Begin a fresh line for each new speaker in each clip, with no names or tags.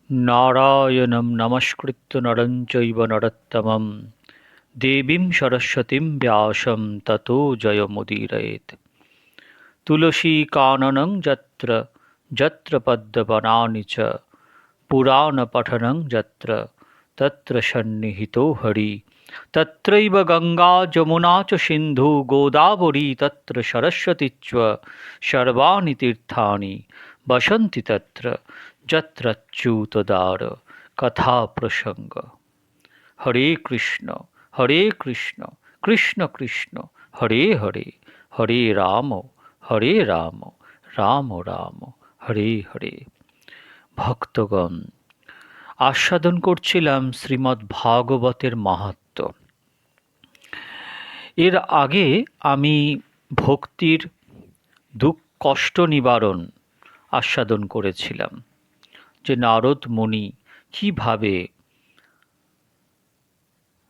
নারায়ণং নমস্কৃত্য নরং চৈব নরোত্তমং দেবীং সরস্বতীং ব্যাসং ততো জয়মুদীরয়েৎ। তুলসী কাননং যত্র যত্র পদ্মবনানি চ পুরাণ পঠনং যত্র তত্র সন্নিহিতো হরি। তত্রৈব গঙ্গা যমুনা চ সিন্ধু গোদাবরী তত্র সরস্বতী চ সর্বাণি তীর্থানি বসন্তি তত্র যত্রচ্যুতদার কথা প্রসঙ্গ। হরে কৃষ্ণ কৃষ্ণ কৃষ্ণ হরে হরে, হরে রাম রাম রাম হরে হরে। ভক্তগণ, আস্বাদন করছিলাম শ্রীমদ্ ভাগবতের মাহাত্ম্য। এর আগে আমি ভক্তির দুঃখ কষ্ট নিবারণ আস্বাদন করেছিলাম, যে নারদ মুনি কিভাবে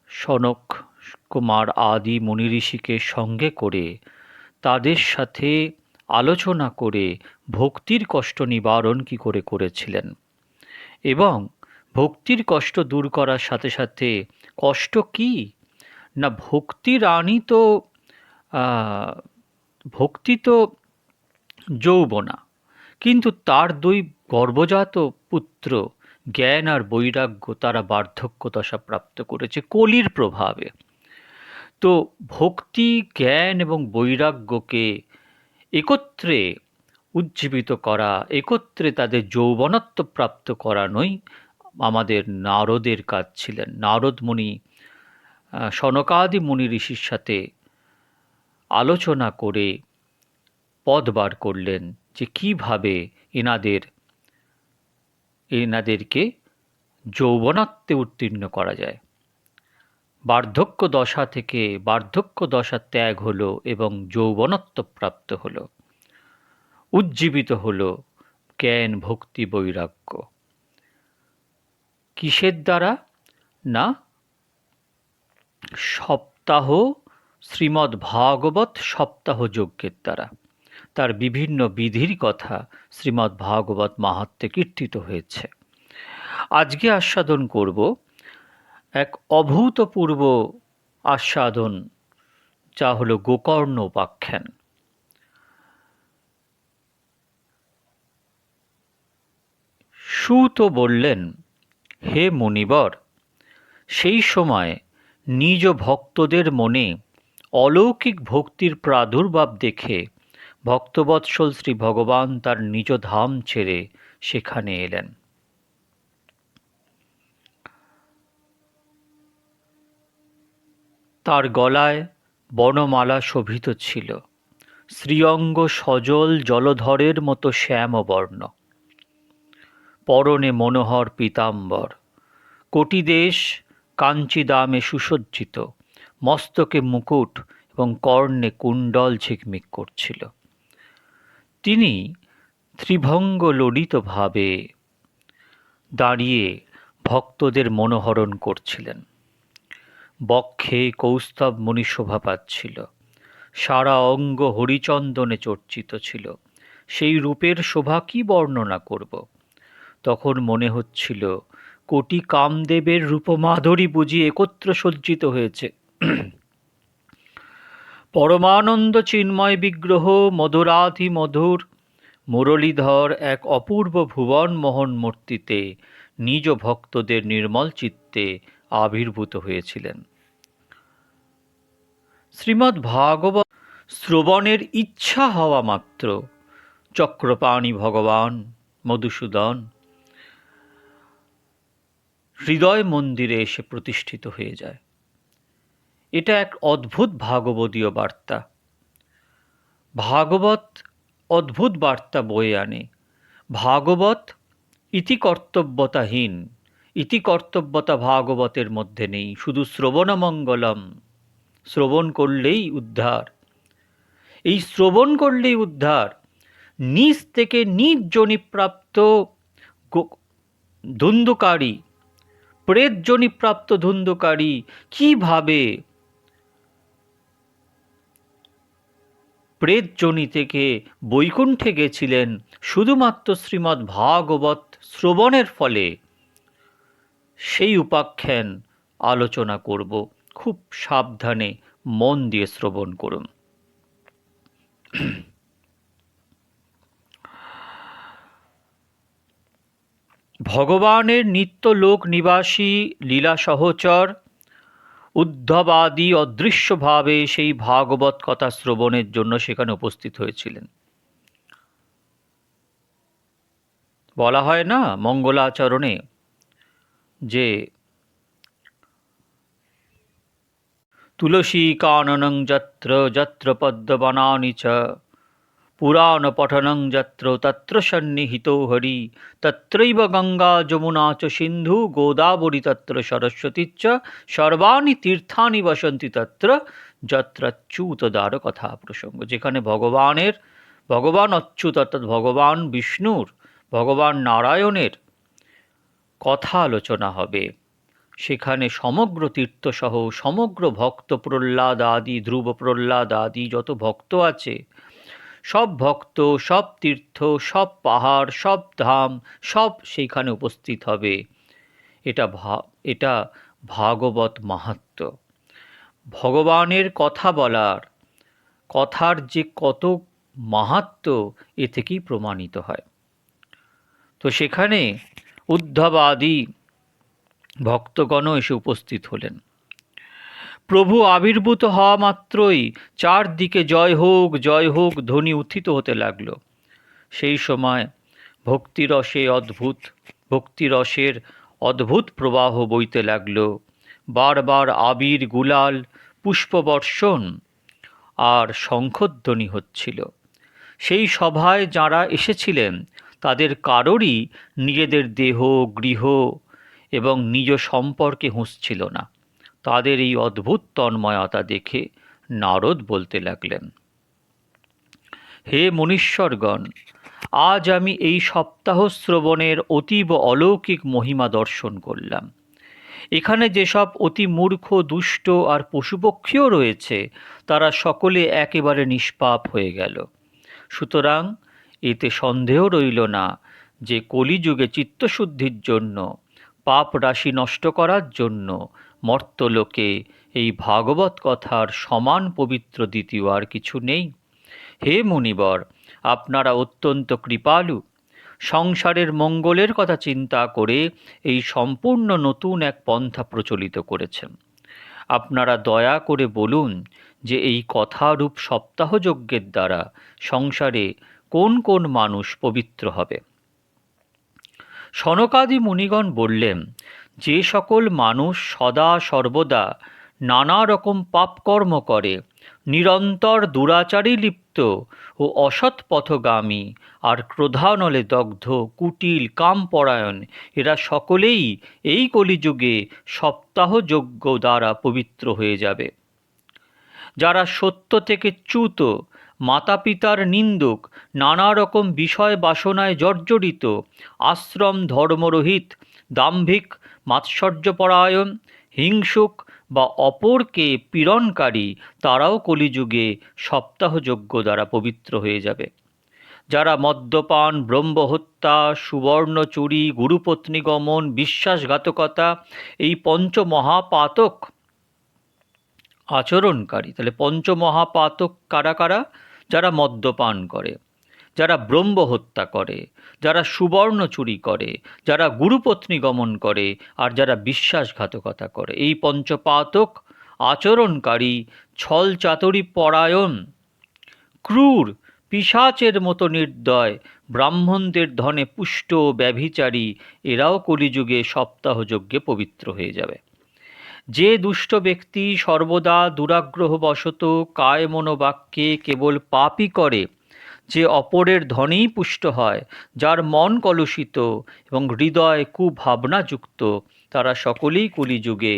সনক কুমার আদি মুনি ঋষিকে সঙ্গে করে তাদের সাথে আলোচনা করে ভক্তির কষ্ট নিবারণ কি করে করেছিলেন, এবং ভক্তির কষ্ট দূর করার সাথে সাথে কষ্ট কি না, ভক্তি তো যৌবনা, কিন্তু তার দুই গর্ভজাত পুত্র জ্ঞান আর বৈরাগ্য তারা বার্ধক্য দশা প্রাপ্ত করেছে কলির প্রভাবে। তো ভক্তি, জ্ঞান এবং বৈরাগ্যকে একত্রে উজ্জীবিত করা, একত্রে তাদের যৌবনত্ব প্রাপ্ত করানোই আমাদের নারদের কাজ ছিলেন। নারদ মুনি সনকাদি মুনি ঋষির সাথে আলোচনা করে পথ বার করলেন যে কিভাবে এনাদেরকে যৌবনত্বে উত্তীর্ণ করা যায়। বার্ধক্য দশা থেকে বার্ধক্য দশা ত্যাগ হলো এবং যৌবনত্ব প্রাপ্ত হলো, উজ্জীবিত হলো জ্ঞান, ভক্তি, বৈরাগ্য। কিসের দ্বারা না, সপ্তাহ শ্রীমদ্ ভাগবত সপ্তাহ যজ্ঞের দ্বারা। তার বিভিন্ন বিধির কথা শ্রীমদ্ ভাগবত মাহাত্ম্যে কীর্তিত হয়েছে। আজকে আস্বাদন করব এক অভূতপূর্ব আস্বাদন, যা হল গোকর্ণ উপাখ্যান। সুত বললেন, হে মুনিবর, সেই সময় নিজ ভক্তদের মনে অলৌকিক ভক্তির প্রাদুর্ভাব দেখে ভক্তবৎসল শ্রী ভগবান তার নিজ ধাম ছেড়ে সেখানে এলেন। তার গলায় বনমালা শোভিত ছিল, শ্রীঅঙ্গ সজল জলধরের মতো শ্যামবর্ণ, পরনে মনোহর পীতাম্বর, কোটিদেশ কাঞ্চিদামে সুসজ্জিত, মস্তকে মুকুট এবং কর্ণে কুণ্ডল ঝিকমিক করছিল। তিনি ত্রিভঙ্গ ললিতভাবে দাঁড়িয়ে ভক্তদের মনোহরণ করছিলেন। বক্ষে কৌস্তব মণি শোভা পাচ্ছিল, সারা অঙ্গ হরিচন্দনে চর্চিত ছিল। সেই রূপের শোভা কি বর্ণনা করব। তখন মনে হচ্ছিল কোটি কামদেবের রূপমাধুরী বুঝি একত্র সজ্জিত হয়েছে। পরমানন্দ চিন্ময় বিগ্রহ মধুরাধি মধুর মুরলীধর এক অপূর্ব ভুবন মোহন মূর্তিতে নিজ ভক্তদের নির্মল চিত্তে আবির্ভূত হয়েছিলেন। শ্রীমদ্ ভাগবত শ্রবণের ইচ্ছা হওয়া মাত্র চক্রপাণি ভগবান মধুসূদন হৃদয় মন্দিরে এসে প্রতিষ্ঠিত হয়ে যায়। এটা এক অদ্ভুত ভাগবতীয় বার্তা। ভাগবত অদ্ভুত বার্তা বয়ে আনে। ভাগবত ইতিকর্তব্যতাহীন, ইতিকর্তব্যতা ভাগবতের মধ্যে নেই। শুধু শ্রবণমঙ্গলম, শ্রবণ করলেই উদ্ধার। এই শ্রবণ করলেই উদ্ধার। নিজ থেকে নিজ যোনিপ্রাপ্ত ধুন্ধুকারী, প্রেত যোনিপ্রাপ্ত ধুন্ধুকারী কিভাবে প্রেত যোনি থেকে বৈকুণ্ঠে গেছিলেন শুধুমাত্র শ্রীমদ্ ভাগবত শ্রবণের ফলে, সেই উপাখ্যান আলোচনা করব। খুব সাবধানে মন দিয়ে শ্রবণ করুন। ভগবানের নিত্য লোক নিবাসী লীলা সহচর উদ্ধবাদী অদৃশ্যভাবে সেই ভাগবত কথা শ্রবণের জন্য সেখানে উপস্থিত হয়েছিলেন। বলা হয় না মঙ্গলাচরণে যে তুলসী কাননং যত্র যত্র পদ্মবনানি চ পুরাণ পঠনং যত্র তত্র সন্নিহিতো হরি তত্রৈব গঙ্গা যমুনা চ সিন্ধু গোদাবরী তত্র সরস্বতী চ সর্বাণি তীর্থানি বসন্তি তত্র যত্রচ্যুতদার কথা প্রসঙ্গ। যেখানে ভগবান অচ্যুত অর্থাৎ ভগবান বিষ্ণুর, ভগবান নারায়ণের কথা আলোচনা হবে, সেখানে সমগ্র তীর্থসহ সমগ্র ভক্ত প্রহ্লাদ আদি, ধ্রুব প্রহ্লাদ আদি যত ভক্ত আছে, সব ভক্ত, সব তীর্থ, সব পাহাড়, সব ধাম, সব সেইখানে উপস্থিত হবে। এটা ভাগবত মাহাত্ম্য। ভগবানের কথা বলার, কথার যে কত মাহাত্ম্য এ থেকেই প্রমাণিত হয়। তো সেখানে উদ্ধবাদী ভক্তগণ এসে উপস্থিত হলেন। প্রভু আবির্ভূত হওয়া মাত্রই চারদিকে জয় হোক ধ্বনি উত্থিত হতে লাগল। সেই সময় ভক্তিরসের অদ্ভুত প্রবাহ বইতে লাগল। বারবার আবির, গুলাল, পুষ্পবর্ষণ আর শঙ্খধ্বনি হচ্ছিল। সেই সভায় যারা এসেছিলেন তাদের কারোরই নিজেদের দেহ, গৃহ এবং নিজ সম্পর্কে হুঁশ ছিল না। তাদের এই অদ্ভুত তন্ময়তা দেখে নারদ বলতে লাগলেন, হে মুনীশ্বরগণ, আজ আমি এই সপ্তাহ শ্রবণের অতীব অলৌকিক মহিমা দর্শন করলাম। এখানে যেসব অতি মূর্খ, দুষ্ট আর পশুপক্ষীও রয়েছে তারা সকলে একেবারে নিষ্পাপ হয়ে গেল। সুতরাং এতে সন্দেহ রইল না যে কলিযুগে চিত্তশুদ্ধির জন্য, পাপ রাশি নষ্ট করার জন্য মর্ত্যলোকে এই ভাগবত কথার সমান পবিত্র দ্বিতীয় আর কিছু নেই। হে মুনিবর, আপনারা অত্যন্ত কৃপালু। সংসারের মঙ্গলের কথা চিন্তা করে এই সম্পূর্ণ নতুন এক পন্থা প্রচলিত করেছেন। আপনারা দয়া করে বলুন যে এই কথারূপ সপ্তাহযজ্ঞের দ্বারা সংসারে কোন কোন মানুষ পবিত্র হবে। সনকাদি মুনিগণ বললেন, যে সকল মানুষ সদা সর্বদা নানা রকম পাপকর্ম করে, নিরন্তর দুরাচারে লিপ্ত ও অসৎ পথগামী আর ক্রোধানলে দগ্ধ, কুটিল, কামপরায়ণ, এরা সকলেই এই কলিযুগে সপ্তাহযজ্ঞ দ্বারা পবিত্র হয়ে যাবে। যারা সত্য থেকে চ্যুত, মাতা পিতার নিন্দুক, নানা রকম বিষয় বাসনায় জর্জরিত, আশ্রম ধর্মরহিত, দাম্ভিক, মাৎসর্যপরায়ণ, হিংসুক বা অপরকে পীড়নকারী, তারাও কলিযুগে সপ্তাহযজ্ঞ দ্বারা পবিত্র হয়ে যাবে। যারা মদ্যপান, ব্রহ্মহত্যা, সুবর্ণ চুরি, গুরুপত্নী গমন, বিশ্বাসঘাতকতা, এই পঞ্চমহাপাতক আচরণকারী, তাহলে পঞ্চমহাপাতক কারা কারা? যারা মদ্যপান করে, যারা ব্রহ্মহত্যা করে, যারা সুবর্ণ চুরি করে, যারা গুরুপত্নী গমন করে, আর যারা বিশ্বাসঘাতকতা করে, এই পঞ্চপাতক আচরণকারী, ছল চাতুরি পরায়ণ, ক্রূর, পিশাচের মতো নির্দয়, ব্রাহ্মণদের ধনে পুষ্ট ব্যভিচারী, এরাও কলিযুগে সপ্তাহযজ্ঞে পবিত্র হয়ে যাবে। যে দুষ্ট ব্যক্তি সর্বদা দুরাগ্রহবশত কায় মনোবাক্যে কেবল পাপই করে, যে অপরের ধনেই পুষ্ট হয়, যার মন কলুষিত এবং হৃদয় কুভাবনাযুক্ত, তারা সকলেই কলিযুগে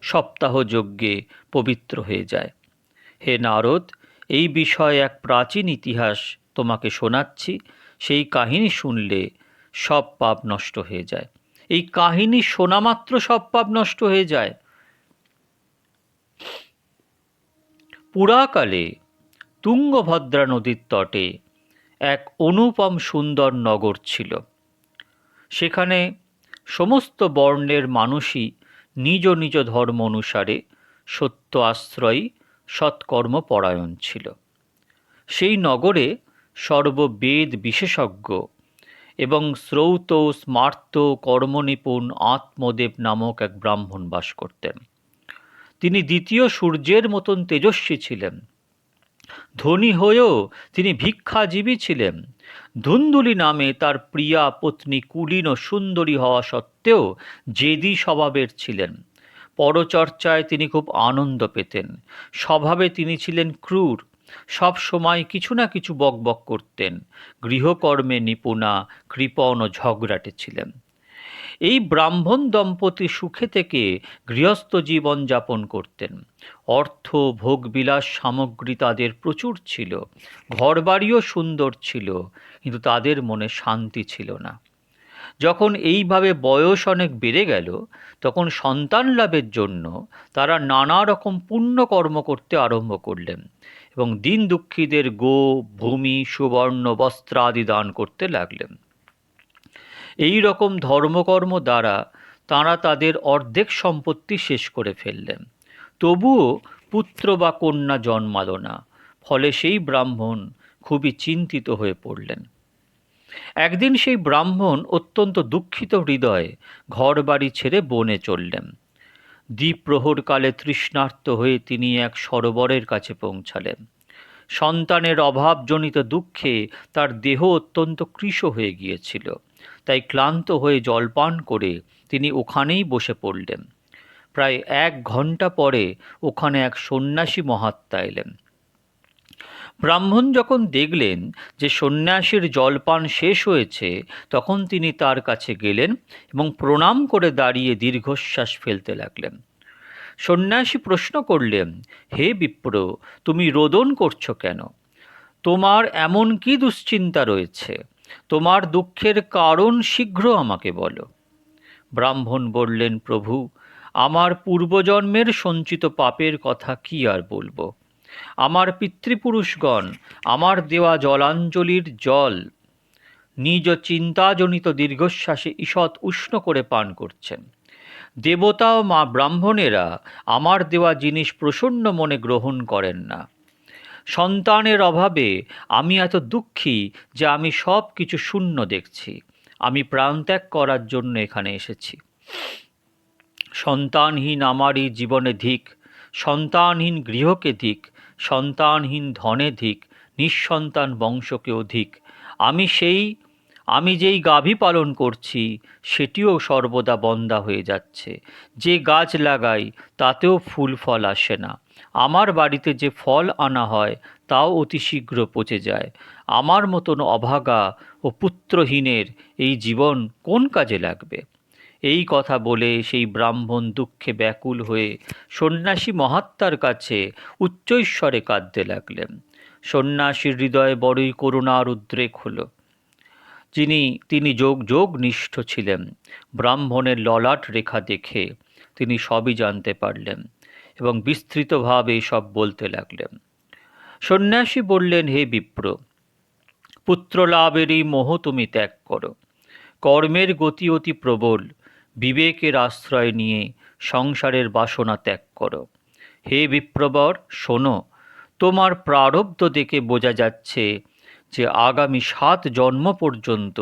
সপ্তাহযজ্ঞে পবিত্র হয়ে যায়। হে নারদ, এই বিষয়ে এক প্রাচীন ইতিহাস তোমাকে শোনাচ্ছি। সেই কাহিনী শুনলে সব পাপ নষ্ট হয়ে যায়। এই কাহিনী শোনা মাত্র সব পাপ নষ্ট হয়ে যায়। পুরাকালে তুঙ্গভদ্রা নদীর তটে এক অনুপম সুন্দর নগর ছিল। সেখানে সমস্ত বর্ণের মানুষই নিজ নিজ ধর্ম অনুসারে সত্য আশ্রয়ী সৎকর্মপরায়ণ ছিল। সেই নগরে সর্ববেদ বিশেষজ্ঞ এবং শ্রৌত স্মার্ত কর্মনিপুণ আত্মদেব নামক এক ব্রাহ্মণ বাস করতেন। তিনি দ্বিতীয় সূর্যের মতন তেজস্বী ছিলেন। ধনী হয়েও তিনি ভিক্ষাজীবী ছিলেন। ধুন্দুলি নামে তার প্রিয়া পত্নী কুলীন ও সুন্দরী হওয়া সত্ত্বেও জেদি স্বভাবের ছিলেন। পরচর্চায় তিনি খুব আনন্দ পেতেন। স্বভাবে তিনি ছিলেন ক্রূর, সব সময় কিছু না কিছু বকবক করতেন। গৃহকর্মে নিপুণা, কৃপণ ও ঝগড়াটে ছিলেন। এই ব্রাহ্মণ দম্পতি সুখে থেকে গৃহস্থ জীবন যাপন করতেন। অর্থ ভোগবিলাস সামগ্রী তাদের প্রচুর ছিল, ঘরবাড়িও সুন্দর ছিল, কিন্তু তাদের মনে শান্তি ছিল না। যখন এইভাবে বয়স অনেক বেড়ে গেল, তখন সন্তান লাভের জন্য তারা নানা রকম পুণ্যকর্ম করতে আরম্ভ করলেন এবং দীন দুঃখীদের গো, ভূমি, সুবর্ণ, বস্ত্র আদি দান করতে লাগলেন। এই রকম ধর্মকর্ম দ্বারা তাঁরা তাদের অর্ধেক সম্পত্তি শেষ করে ফেললেন। তবুও পুত্র বা কন্যা জন্মাল না। ফলে সেই ব্রাহ্মণ খুবই চিন্তিত হয়ে পড়লেন। একদিন সেই ব্রাহ্মণ অত্যন্ত দুঃখিত হৃদয়ে ঘর বাড়ি ছেড়ে বনে চললেন। দ্বিপ্রহরকালে তৃষ্ণার্ত হয়ে তিনি এক সরোবরের কাছে পৌঁছালেন। সন্তানের অভাবজনিত দুঃখে তার দেহ অত্যন্ত কৃশ হয়ে গিয়েছিল। তাই ক্লান্ত হয়ে জলপান করে তিনি ওখানেই বসে পড়লেন। প্রায় 1 ঘণ্টা পরে ওখানে এক সন্ন্যাসী মহাত্মা এলেন। ব্রাহ্মণ যখন দেখলেন যে সন্ন্যাসীর জলপান শেষ হয়েছে, তখন তিনি তার কাছে গেলেন এবং প্রণাম করে দাঁড়িয়ে দীর্ঘশ্বাস ফেলতে লাগলেন। সন্ন্যাসী প্রশ্ন করলেন, হে বিপ্র, তুমি রোদন করছো কেন? তোমার এমন কি দুশ্চিন্তা রয়েছে? তোমার দুঃখের কারণ শীঘ্র আমাকে বলো। ব্রাহ্মণ বললেন, প্রভু, আমার পূর্বজন্মের সঞ্চিত পাপের কথা কি আর বলবো। আমার পিতৃপুরুষগণ আমার দেওয়া জলাঞ্জলির জল নিজ চিন্তাজনিত দীর্ঘশ্বাসে ঈষৎ উষ্ণ করে পান করছেন। দেবতা ও মা ব্রাহ্মণেরা আমার দেওয়া জিনিস প্রসন্ন মনে গ্রহণ করেন না। সন্তানের অভাবে আমি এত দুঃখী যে আমি সব কিছু শূন্য দেখছি। আমি প্রাণত্যাগ করার জন্য এখানে এসেছি। সন্তানহীন আমারই জীবনে ধিক, সন্তানহীন গৃহকে ধিক, সন্তানহীন ধনে ধিক, নিঃসন্তান বংশকে অধিক। আমি যেই গাভী পালন করছি সেটিও সর্বদা বন্ধা হয়ে যাচ্ছে। যে গাছ লাগাই তাতেও ফুল ফল আসে না। আমার বাড়িতে যে ফল আনা হয় তাও অতি শীঘ্র পচে যায়। আমার মতন অভাগা ও পুত্রহীনের এই জীবন কোন কাজে লাগবে? এই কথা বলে সেই ব্রাহ্মণ দুঃখে ব্যাকুল হয়ে সন্ন্যাসী মহাত্মার কাছে উচ্চৈঃস্বরে কাঁদতে লাগলেন। সন্ন্যাসীর হৃদয়ে বড়ই করুণার উদ্রেক হল। তিনি যোগ নিষ্ঠ ছিলেন। ব্রাহ্মণের ললাট রেখা দেখে তিনি সবই জানতে পারলেন এবং বিস্তৃতভাবে সব বলতে লাগলেন। সন্ন্যাসী বললেন, হে বিপ্র, পুত্রলাভেরই মোহ তুমি ত্যাগ করো। কর্মের গতি অতি প্রবল, বিবেকের আশ্রয় নিয়ে সংসারের বাসনা ত্যাগ করো। হে বিপ্রবর, শোনো, তোমার প্রারব্ধ দেখে বোঝা যাচ্ছে যে আগামী 7 জন্ম পর্যন্ত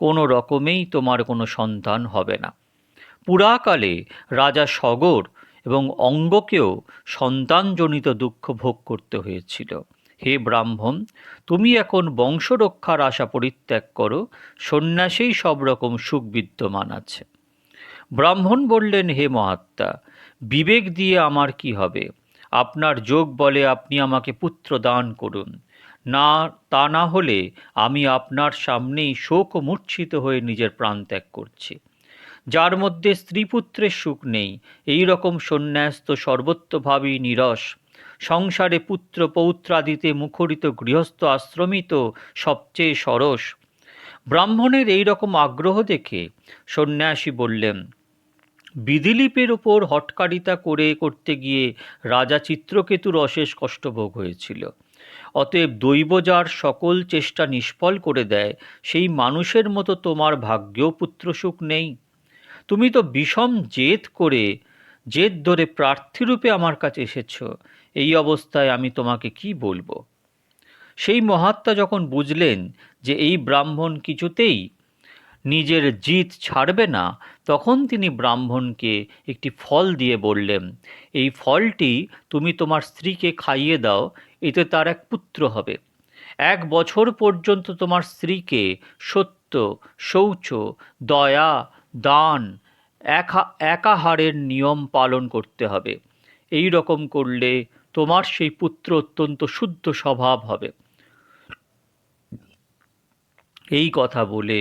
কোনো রকমেই তোমার কোনো সন্তান হবে না। পুরাকালে রাজা সগর এবং অঙ্গকেও সন্তানজনিত দুঃখ ভোগ করতে হয়েছিল। হে ব্রাহ্মণ, তুমি এখন বংশরক্ষার আশা পরিত্যাগ করো। সন্ন্যাসেই সব রকম সুখ বিদ্যমান আছে। ব্রাহ্মণ বললেন, হে মহাত্মা, বিবেক দিয়ে আমার কি হবে? আপনার যোগ বলে আপনি আমাকে পুত্র দান করুন। তা না হলে আমি আপনার সামনেই শোক মূর্ছিত হয়ে নিজের প্রাণ ত্যাগ করছি। যার মধ্যে স্ত্রী পুত্রের সুখ নেই, এই রকম সন্ন্যাস তো সর্বত্রভাবেই নীরস। সংসারে পুত্র পৌত্রাদিতে মুখরিত গৃহস্থ আশ্রমই তো সবচেয়ে সরস। ব্রাহ্মণের এই রকম আগ্রহ দেখে সন্ন্যাসী বললেন, বিধিলিপির ওপর হঠকারিতা করতে গিয়ে রাজা চিত্রকেতুর অশেষ কষ্টভোগ হয়েছিল। অতএব দৈব যার সকল চেষ্টা নিষ্ফল করে দেয়, সেই মানুষের মতো তোমার ভাগ্যেও পুত্রসুখ নেই। তুমি তো বিষম জেদ ধরে প্রার্থীরূপে আমার কাছে এসেছ, এই অবস্থায় আমি তোমাকে কি বলবো? সেই মহাত্মা যখন বুঝলেন যে এই ব্রাহ্মণ কিছুতেই নিজের জিদ ছাড়বে না, তখন তিনি ব্রাহ্মণকে একটি ফল দিয়ে বললেন, এই ফলটি তুমি তোমার স্ত্রীকে খাইয়ে দাও, এতে তার এক পুত্র হবে। 1 বছর পর্যন্ত তোমার স্ত্রীকে সত্য, শৌচ, দয়া, দান, একাহারের নিয়ম পালন করতে হবে। এই রকম করলে তোমার সেই পুত্র অত্যন্ত শুদ্ধ স্বভাব হবে। এই কথা বলে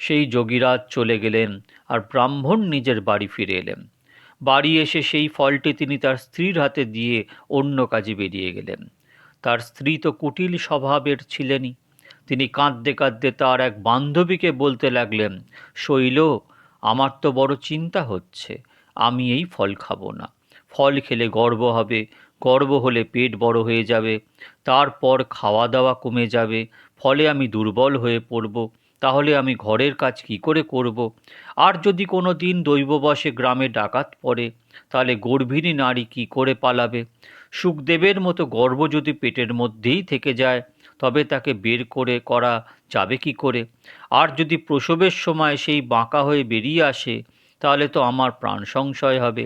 সেই যোগীরাজ চলে গেলেন, আর ব্রাহ্মণ নিজের বাড়ি ফিরে এলেন। বাড়ি এসে সেই ফলটি তিনি তার স্ত্রীর হাতে দিয়ে অন্য কাজে বেরিয়ে গেলেন। তার স্ত্রী তো কুটিল স্বভাবের ছিলেনই। তিনি কাঁদতে কাঁদতে তার এক বান্ধবীকে বলতে লাগলেন, শৈল, আমার তো বড় চিন্তা হচ্ছে, আমি এই ফল খাবো না। ফল খেলে গর্ব হবে, গর্ব হলে পেট বড় হয়ে যাবে, তারপর খাওয়া দাওয়া কমে যাবে, ফলে আমি দুর্বল হয়ে পড়ব, তাহলে আমি ঘরের কাজ কি করে করব? আর যদি কোনো দিন দৈববশে গ্রামে ডাকাত পড়ে, তাহলে গর্ভিণী নারী কি করে পালাবে? সুখদেবের মতো গর্ভ যদি পেটের মধ্যেই থেকে যায়, তবে তাকে বের করা যাবে কি করে? আর যদি প্রসবের সময় সেই বাঁকা হয়ে বেরিয়ে আসে, তাহলে তো আমার প্রাণ সংশয় হবে।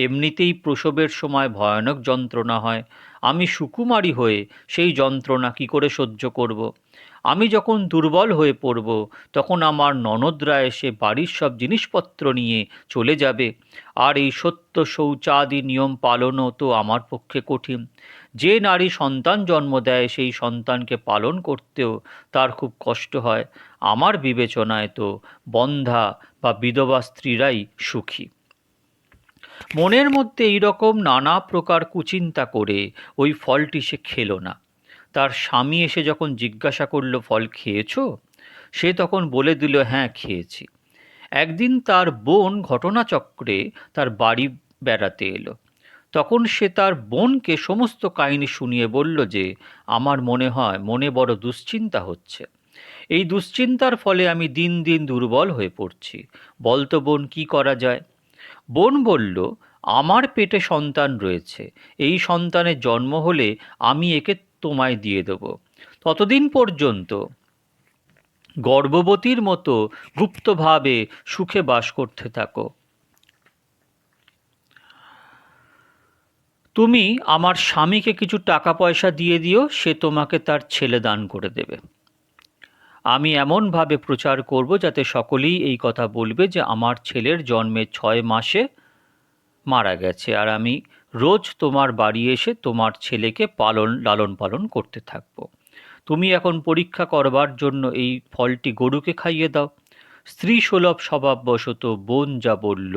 এমনিতেই প্রসবের সময় ভয়ানক যন্ত্রণা হয়, আমি সুকুমারী হয়ে সেই যন্ত্রণা কি করে সহ্য করব? আমি যখন দুর্বল হয়ে পড়ব, তখন আমার ননদরা এসে বাড়ির সব জিনিসপত্র নিয়ে চলে যাবে, আর এই সত্য শৌচাদি নিয়ম পালনও তো আমার পক্ষে কঠিন। যে নারী সন্তান জন্ম দেয়, সেই সন্তানকে পালন করতেও তার খুব কষ্ট হয়। আমার বিবেচনায় তো বন্ধ্যা বা বিধবা স্ত্রীরাই সুখী। মনের মধ্যে এইরকম নানা প্রকার কুচিন্তা করে ওই ফলটি সে খেল না। তার স্বামী এসে যখন জিজ্ঞাসা করল, ফল খেয়েছো? সে তখন বলে দিল, হ্যাঁ খেয়েছি। একদিন তার বোন ঘটনাচক্রে তার বাড়ি বেড়াতে এলো। তখন সে তার বোনকে সমস্ত কাহিনী শুনিয়ে বলল যে, আমার মনে হয় মনে বড় দুশ্চিন্তা হচ্ছে। এই দুশ্চিন্তার ফলে আমি দিন দিন দুর্বল হয়ে পড়ছি। বলতো বোন, কি করা যায়? বোন বলল, আমার পেটে সন্তান রয়েছে, এই সন্তানের জন্ম হলে আমি একে তোমায় দিয়ে দেব। ততদিন পর্যন্ত গর্ভবতীর মতো গুপ্তভাবে সুখে বাস করতে থাকো। তুমি আমার স্বামীকে কিছু টাকা পয়সা দিয়ে দিও, সে তোমাকে তার ছেলে দান করে দেবে। আমি এমনভাবে প্রচার করব যাতে সকলেই এই কথা বলবে যে আমার ছেলের জন্মের 6 মাসে মারা গেছে, আর আমি রোজ তোমার বাড়ি এসে তোমার ছেলেকে লালন পালন করতে থাকব। তুমি এখন পরীক্ষা করবার জন্য এই ফলটি গরুকে খাইয়ে দাও। স্ত্রী সুলভ স্বভাববশত বোন যা বলল,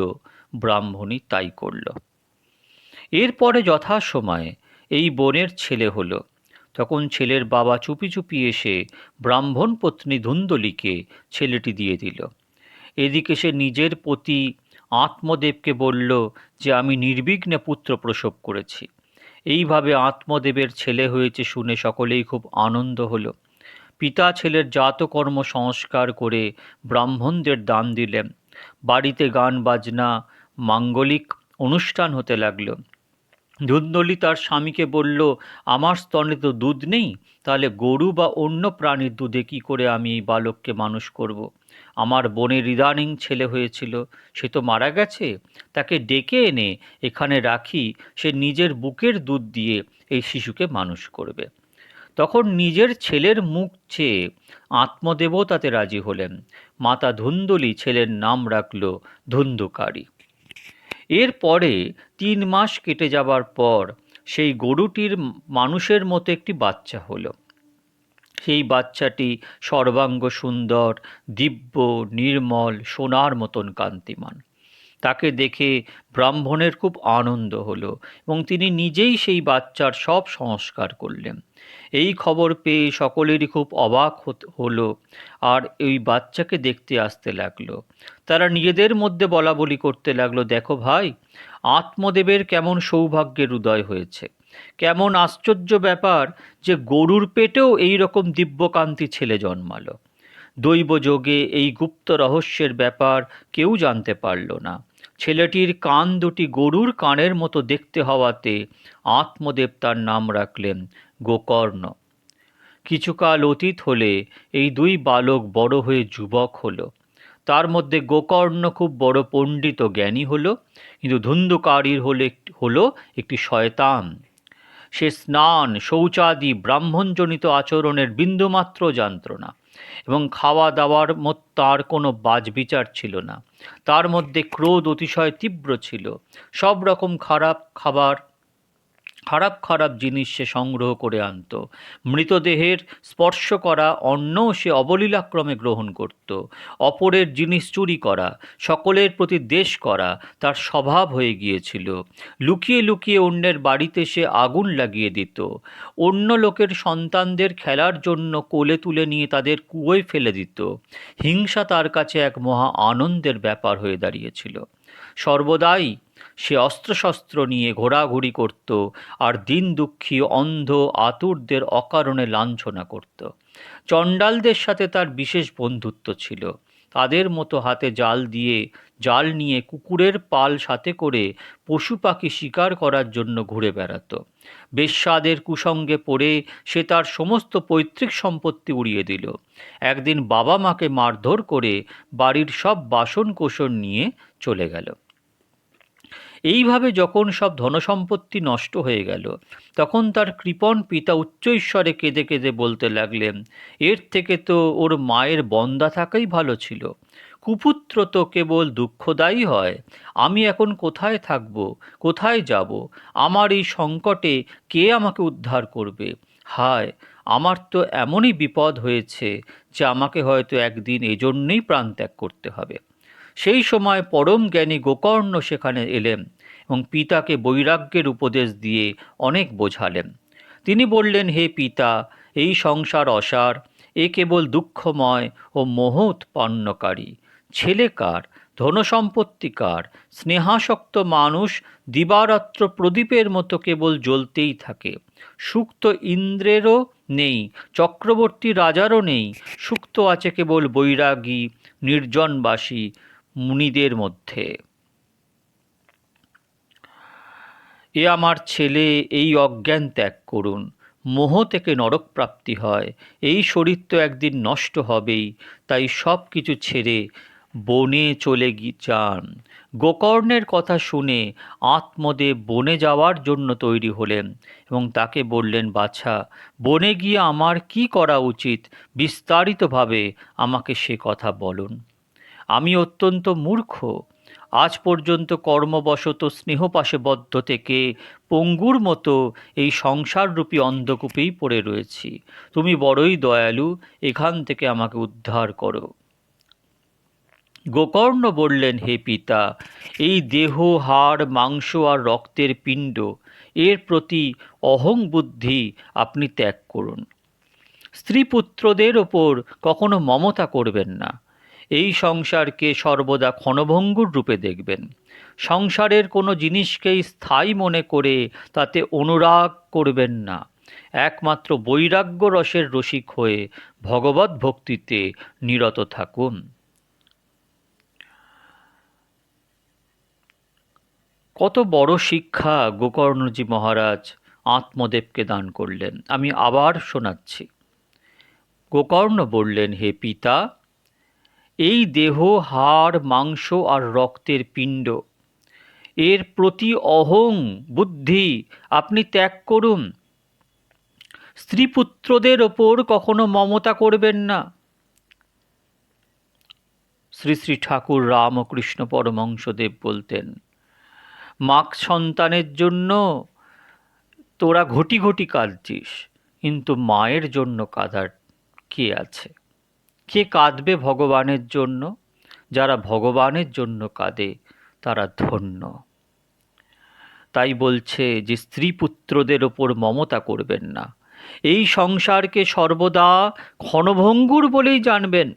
ব্রাহ্মণী তাই করল। এরপরে যথাসময়ে এই বোনের ছেলে হলো। তখন ছেলের বাবা চুপি চুপি এসে ব্রাহ্মণ পত্নী ধুন্দলিকে ছেলেটি দিয়ে দিল। এদিকে সে নিজের পতি আত্মদেবকে বলল যে আমি নির্বিঘ্নে পুত্র প্রসব করেছি। এইভাবে আত্মদেবের ছেলে হয়েছে শুনে সকলেই খুব আনন্দ হলো। পিতা ছেলের জাতকর্ম সংস্কার করে ব্রাহ্মণদের দান দিলেন। বাড়িতে গান বাজনা, মাঙ্গলিক অনুষ্ঠান হতে লাগলো। ধুন্দলি তার স্বামীকে বলল, আমার স্তনে তো দুধ নেই, তাহলে গরু বা অন্য প্রাণীর দুধে কি করে আমি এই বালককে মানুষ করব? আমার বোনের ইদানিং ছেলে হয়েছিল, সে তো মারা গেছে, তাকে ডেকে এনে এখানে রাখি, সে নিজের বুকের দুধ দিয়ে এই শিশুকে মানুষ করবে। তখন নিজের ছেলের মুখ চেয়ে আত্মদেবও তাতে রাজি হলেন। মাতা ধুন্দলি ছেলের নাম রাখল ধুন্ধুকারী। এরপরে 3 মাস কেটে যাবার পর সেই গরুটির মানুষের মতো একটি বাচ্চা হলো। সেই বাচ্চাটি সর্বাঙ্গ সুন্দর, দিব্য, নির্মল, সোনার মতন কান্তিমান। তাকে দেখে ব্রাহ্মণের খুব আনন্দ হলো এবং তিনি নিজেই সেই বাচ্চার সব সংস্কার করলেন। এই খবর পেয়ে সকলেরই খুব অবাক হলো, আর এই বাচ্চাকে দেখতে আসতে লাগলো। তারা নিজেদের মধ্যে বলাবলি করতে লাগলো, দেখো ভাই, আত্মদেবের কেমন সৌভাগ্যের উদয় হয়েছে, কেমন আশ্চর্য ব্যাপার যে গরুর পেটেও এই রকম দিব্যকান্তি ছেলে জন্মালো। দৈবযোগে এই গুপ্ত রহস্যের ব্যাপার কেউ জানতে পারল না। ছেলেটির কান দুটি গরুর কানের মতো দেখতে হওয়াতে আত্মদেব তার নাম রাখলেন গোকর্ণ। কিছুকাল অতীত হলে এই দুই বালক বড় হয়ে যুবক হলো। তার মধ্যে গোকর্ণ খুব বড় পণ্ডিত ও জ্ঞানী হলো, কিন্তু ধুন্ধুকারীর হলো একটি শয়তান। সে স্নান শৌচাদি ব্রাহ্মণজনিত আচরণের বিন্দুমাত্র জানত না, এবং খাওয়া দাওয়ার তার কোনো বাজবিচার ছিল না। তার মধ্যে ক্রোধ অতিশয় তীব্র ছিল। সব রকম খারাপ খাবার, খারাপ খারাপ জিনিস সে সংগ্রহ করে আনত। মৃতদেহের স্পর্শ করা অন্নও সে অবলীলাক্রমে গ্রহণ করত। অপরের জিনিস চুরি করা, সকলের প্রতি দ্বেষ করা তার স্বভাব হয়ে গিয়েছিল। লুকিয়ে লুকিয়ে অন্যের বাড়িতে সে আগুন লাগিয়ে দিত। অন্য লোকের সন্তানদের খেলার জন্য কোলে তুলে নিয়ে তাদের কুয়োয় ফেলে দিত। হিংসা তার কাছে এক মহা আনন্দের ব্যাপার হয়ে দাঁড়িয়েছিল। সর্বদাই সে অস্ত্রশস্ত্র নিয়ে ঘোরাঘুরি করত, আর দিন দুঃখী অন্ধ আতুরদের অকারণে লাঞ্ছনা করত। চণ্ডালদের সাথে তার বিশেষ বন্ধুত্ব ছিল। তাদের মতো হাতে জাল নিয়ে কুকুরের পাল সাথে করে পশু পাখি শিকার করার জন্য ঘুরে বেড়াত। বেশ্যাদের কুসঙ্গে পড়ে সে তার সমস্ত পৈতৃক সম্পত্তি উড়িয়ে দিল। একদিন বাবা মাকে মারধর করে বাড়ির সব বাসন কোসন নিয়ে চলে গেল। এইভাবে যখন সব ধনসম্পত্তি নষ্ট হয়ে গেল, তখন তার কৃপণ পিতা উচ্চৈঃস্বরে কেঁদে কেঁদে বলতে লাগলেন, এর থেকে তো ওর মায়ের বন্দা থাকাই ভালো ছিল। কুপুত্র তো কেবল দুঃখদায়ী হয়। আমি এখন কোথায় থাকব, কোথায় যাব? আমার এই সংকটে কে আমাকে উদ্ধার করবে? হায়, আমার তো এমনই বিপদ হয়েছে যে আমাকে হয়তো একদিন এজন্যই প্রাণত্যাগ করতে হবে। সেই সময় পরম জ্ঞানী গোকর্ণ সেখানে এলেন এবং পিতাকে বৈরাগ্যের উপদেশ দিয়ে অনেক বোঝালেন। তিনি বললেন, হে পিতা, এই সংসার অসার, এ কেবল দুঃখময় ও মোহ উৎপন্নকারী। ছেলে কার, ধনসম্পত্তি কার? স্নেহাসক্ত মানুষ দিবারাত্র প্রদীপের মতো কেবল জ্বলতেই থাকে। সুখ তো ইন্দ্রেরও নেই, চক্রবর্তী রাজারও নেই। সুখ তো আছে কেবল বৈরাগী নির্জনবাসী মুনিদের মধ্যে। এ আমার ছেলে, এই অজ্ঞান ত্যাগ করুন। মোহ থেকে নরক প্রাপ্তি হয়। এই শরীর তো একদিন নষ্ট হবেই, তাই সব কিছু ছেড়ে বনে চলে যান। গোকর্ণের কথা শুনে আত্মদেব বনে যাওয়ার জন্য তৈরি হলেন এবং তাকে বললেন, বাছা, বনে গিয়ে আমার কি করা উচিত, বিস্তারিতভাবে আমাকে সে কথা বলুন। আমি অত্যন্ত মূর্খ। আজ পর্যন্ত কর্মবশত স্নেহপাশে বদ্ধ থেকে পঙ্গুর মতো এই সংসাররূপী অন্ধকূপেই পড়ে রয়েছি। তুমি বড়ই দয়ালু, এখান থেকে আমাকে উদ্ধার করো। গোকর্ণ বললেন, হে পিতা, এই দেহ, হাড়, মাংস আর রক্তের পিণ্ড, এর প্রতি অহং বুদ্ধি আপনি ত্যাগ করুন। স্ত্রী পুত্রদের ওপর কখনো মমতা করবেন না। এই সংসারকে সর্বদা ক্ষণভঙ্গুর রূপে দেখবেন। সংসারের কোনো জিনিসকেই স্থায়ী মনে করে তাতে অনুরাগ করবেন না। একমাত্র বৈরাগ্য রসের রসিক হয়ে ভগবৎ ভক্তিতে নিরত থাকুন। কত বড় শিক্ষা গোকর্ণজি মহারাজ আত্মদেবকে দান করলেন, আমি আবার শোনাচ্ছি। গোকর্ণ বললেন, হে পিতা, এই দেহ, হাড়, মাংস আর রক্তের পিণ্ড, এর প্রতি অহং বুদ্ধি আপনি ত্যাগ করুন। স্ত্রী পুত্রদের ওপর কখনো মমতা করবেন না। শ্রী শ্রী ঠাকুর রামকৃষ্ণ পরমহংসদেব বলতেন, মাক সন্তানের জন্য তোরা ঘটি ঘটি কাঁদছিস, কিন্তু মায়ের জন্য কাঁদার কে আছে? কে কাঁদবে ভগবানের জন্য? যারা ভগবানের জন্য কাঁদে তারা ধন্য। তাই বলছে যে স্ত্রী পুত্রদের ওপর মমতা করবেন না। এই সংসারকে সর্বদা ক্ষণভঙ্গুর বলেই জানবেন।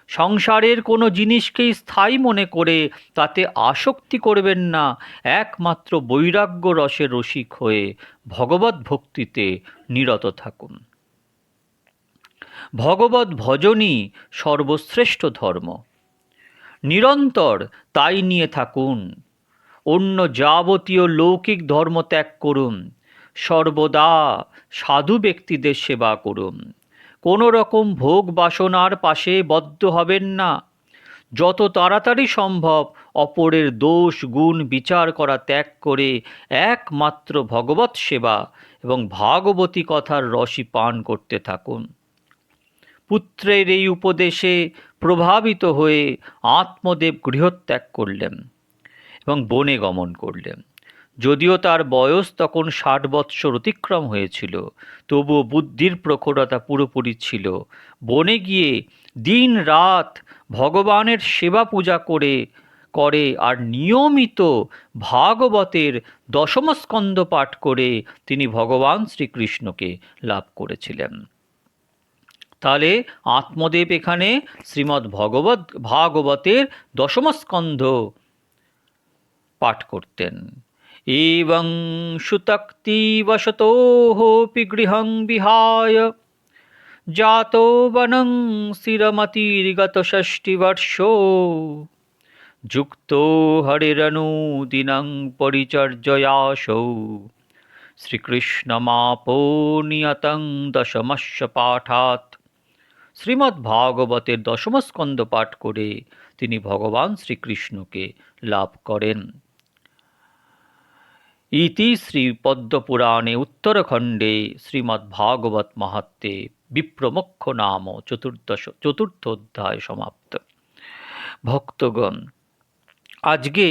সংসারের কোনো জিনিসকেই স্থায়ী মনে করে তাতে আসক্তি করবেন না। একমাত্র বৈরাগ্য রসের রসিক হয়ে ভগবৎ ভক্তিতে নিরত থাকুন। ভগবৎ ভজনই সর্বশ্রেষ্ঠ ধর্ম। নিরন্তর তাই নিয়ে থাকুন। অন্য যাবতীয় লৌকিক ধর্ম ত্যাগ করুন। সর্বদা সাধু ব্যক্তিদের সেবা করুন। কোনো রকম ভোগ বাসনার পাশে বদ্ধ হবেন না। যত তাড়াতাড়ি সম্ভব অপরের দোষ গুণ বিচার করা ত্যাগ করে একমাত্র ভগবৎ সেবা এবং ভাগবতী কথার রসই পান করতে থাকুন। পুত্রের এই উপদেশে প্রভাবিত হয়ে আত্মদেব গৃহত্যাগ করলেন এবং বনে গমন করলেন। যদিও তার বয়স তখন 60 বৎসর অতিক্রম হয়েছিল, তবুও বুদ্ধির প্রখরতা পুরোপুরি ছিল। বনে গিয়ে দিন রাত ভগবানের সেবা পূজা করে আর নিয়মিত ভাগবতের দশম স্কন্ধ পাঠ করে তিনি ভগবান শ্রীকৃষ্ণকে লাভ করেছিলেন। তাহলে আত্মদেব এখানে শ্রীমদ্ ভাগবতের দশম স্কন্ধ পাঠ করতেন। এবং সুতক্তি বসতোপি গৃহং বিহায় জাতো বনং শিরমতির্গত ষষ্টিবর্ষো যুক্তো হরিরনুদিনং পরিচর্যয়াসৌ শ্রীকৃষ্ণমাপো নিয়তং দশমস্য পাঠাৎ। শ্রীমদ্ ভাগবতের দশম স্কন্ধ পাঠ করে তিনি ভগবান শ্রীকৃষ্ণকে লাভ করেন। ইতি শ্রীপদ্মপুরাণে উত্তরখণ্ডে শ্রীমদ্ভাগবত মাহাত্ম্যে বিপ্রমোক্ষ নাম চতুর্থ অধ্যায় সমাপ্ত। ভক্তগণ, আজকে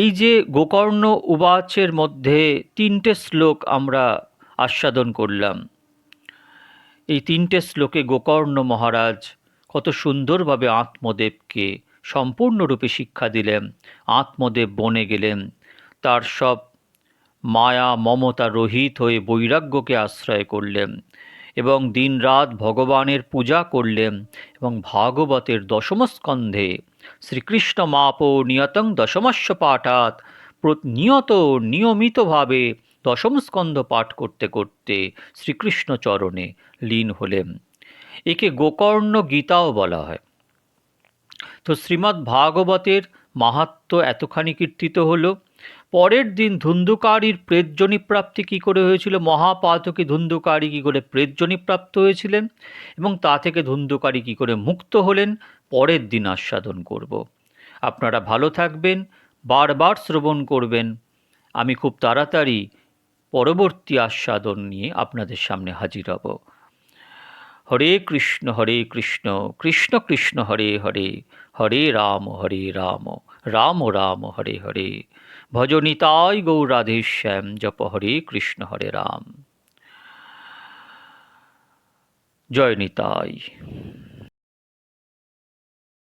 এই যে গোকর্ণ উবাচের মধ্যে 3টে শ্লোক আমরা আস্বাদন করলাম, এই 3টে শ্লোকে গোকর্ণ মহারাজ কত সুন্দরভাবে আত্মদেবকে সম্পূর্ণরূপে শিক্ষা দিলেন। আত্মদেব বনে গেলেন, তার সব মায়া মমতা রহিত হয়ে বৈরাগ্যকে আশ্রয় করলেন এবং দিনরাত ভগবানের পূজা করলেন এবং ভাগবতের দশম স্কন্ধে শ্রীকৃষ্ণ মাপ নিয়তং দশমস্য পাঠাৎ নিয়মিতভাবে দশম স্কন্ধ পাঠ করতে করতে শ্রীকৃষ্ণ চরণে লীন হলেন। একে গোকর্ণ গীতাও বলা হয়। তো শ্রীমদ্ ভাগবতের মাহাত্ম্য এতখানি কীর্তিত হলো। পরের দিন ধুন্ধুকারীর প্রেতজনি প্রাপ্তি কী করে হয়েছিল, মহাপাতকী ধুন্ধুকারী কী করে প্রেতজনি প্রাপ্ত হয়েছিলেন এবং তা থেকে ধুন্ধুকারী কী করে মুক্ত হলেন, পরের দিন আস্বাদন করব। আপনারা ভালো থাকবেন, বারবার শ্রবণ করবেন। আমি খুব তাড়াতাড়ি পরবর্তী আস্বাদন নিয়ে আপনাদের সামনে হাজির হব। হরে কৃষ্ণ কৃষ্ণ কৃষ্ণ হরে হরে, হরে রাম রাম রাম হরে হরে। ভজ নিতাই গৌর রাধেশ্যাম, জপ হরে কৃষ্ণ হরে রাম। জয় নিতাই।